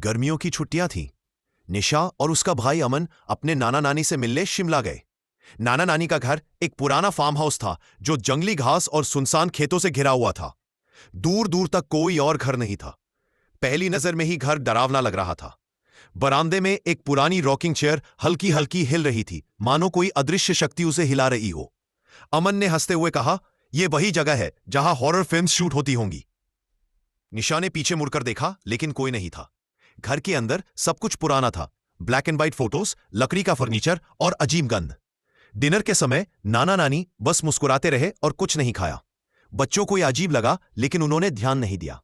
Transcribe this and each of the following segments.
गर्मियों की छुट्टियां थीं। निशा और उसका भाई अमन अपने नाना नानी से मिलने शिमला गए। नाना नानी का घर एक पुराना फार्म हाउस था जो जंगली घास और सुनसान खेतों से घिरा हुआ था। दूर दूर तक कोई और घर नहीं था। पहली नजर में ही घर डरावना लग रहा था। बरामदे में एक पुरानी रॉकिंग चेयर हल्की हल्की हिल रही थी, मानो कोई अदृश्य शक्ति उसे हिला रही हो। अमन ने हंसते हुए कहा, यह वही जगह है जहां हॉरर फिल्म्स शूट होती होंगी। निशा ने पीछे मुड़कर देखा, लेकिन कोई नहीं था। घर के अंदर सब कुछ पुराना था। ब्लैक एंड व्हाइट फोटोज, लकड़ी का फर्नीचर और अजीब गंध। डिनर के समय नाना नानी बस मुस्कुराते रहे और कुछ नहीं खाया। बच्चों को यह अजीब लगा, लेकिन उन्होंने ध्यान नहीं दिया।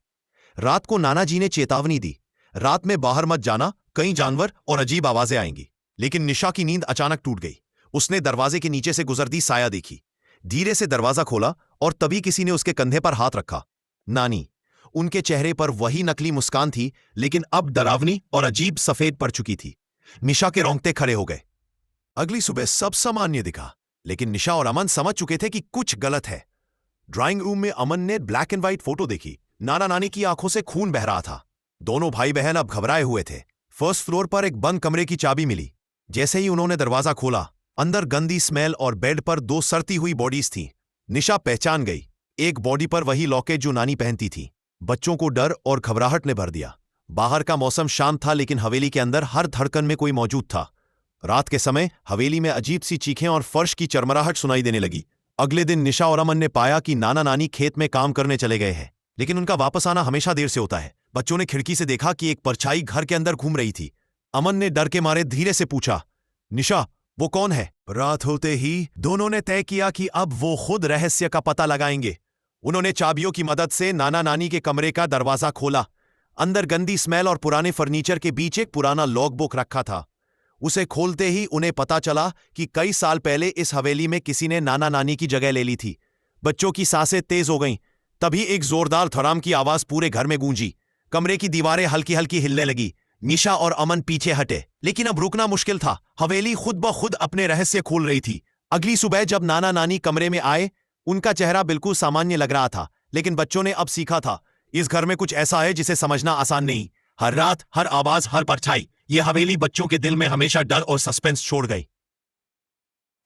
रात को नाना जी ने चेतावनी दी, रात में बाहर मत जाना, कई जानवर और अजीब आवाजें आएंगी। लेकिन निशा की नींद अचानक टूट गई। उसने दरवाजे के नीचे से गुजरती साया देखी। धीरे से दरवाजा खोला और तभी किसी ने उसके कंधे पर हाथ रखा। नानी। उनके चेहरे पर वही नकली मुस्कान थी, लेकिन अब डरावनी और अजीब सफेद पड़ चुकी थी। निशा के रोंगटे खड़े हो गए। अगली सुबह सब सामान्य दिखा, लेकिन निशा और अमन समझ चुके थे कि कुछ गलत है। ड्राइंग रूम में अमन ने ब्लैक एंड व्हाइट फोटो देखी। नाना नानी की आंखों से खून बह रहा था। दोनों भाई बहन अब घबराए हुए थे। फर्स्ट फ्लोर पर एक बंद कमरे की चाबी मिली। जैसे ही उन्होंने दरवाजा खोला, अंदर गंदी स्मेल और बेड पर दो सड़ती हुई बॉडीज थीं। निशा पहचान गई, एक बॉडी पर वही लॉकेट जो नानी पहनती थी। बच्चों को डर और घबराहट ने भर दिया। बाहर का मौसम शांत था, लेकिन हवेली के अंदर हर धड़कन में कोई मौजूद था। रात के समय हवेली में अजीब सी चीखें और फर्श की चरमराहट सुनाई देने लगी। अगले दिन निशा और अमन ने पाया कि नाना नानी खेत में काम करने चले गए हैं, लेकिन उनका वापस आना हमेशा देर से होता है। बच्चों ने खिड़की से देखा कि एक परछाई घर के अंदर घूम रही थी। अमन ने डर के मारे धीरे से पूछा, निशा, वो कौन है? रात होते ही दोनों ने तय किया कि अब वो खुद रहस्य का पता लगाएंगे। उन्होंने चाबियों की मदद से नाना नानी के कमरे का दरवाजा खोला। अंदर गंदी स्मेल और पुराने फर्नीचर के बीच एक पुराना लॉग बुक रखा था। उसे खोलते ही उन्हें पता चला कि कई साल पहले इस हवेली में किसी ने नाना नानी की जगह ले ली थी। बच्चों की सांसें तेज हो गईं। तभी एक जोरदार धड़ाम की आवाज पूरे घर में गूंजी। कमरे की दीवारें हल्की हल्की हिलने लगी। निशा और अमन पीछे हटे, लेकिन अब रुकना मुश्किल था। हवेली खुद ब खुद अपने रहस्य खोल रही थी। अगली सुबह जब नाना नानी कमरे में आए, उनका चेहरा बिल्कुल सामान्य लग रहा था, लेकिन बच्चों ने अब सीखा था, इस घर में कुछ ऐसा है जिसे समझना आसान नहीं। हर रात, हर आवाज, हर परछाई, ये हवेली बच्चों के दिल में हमेशा डर और सस्पेंस छोड़ गई।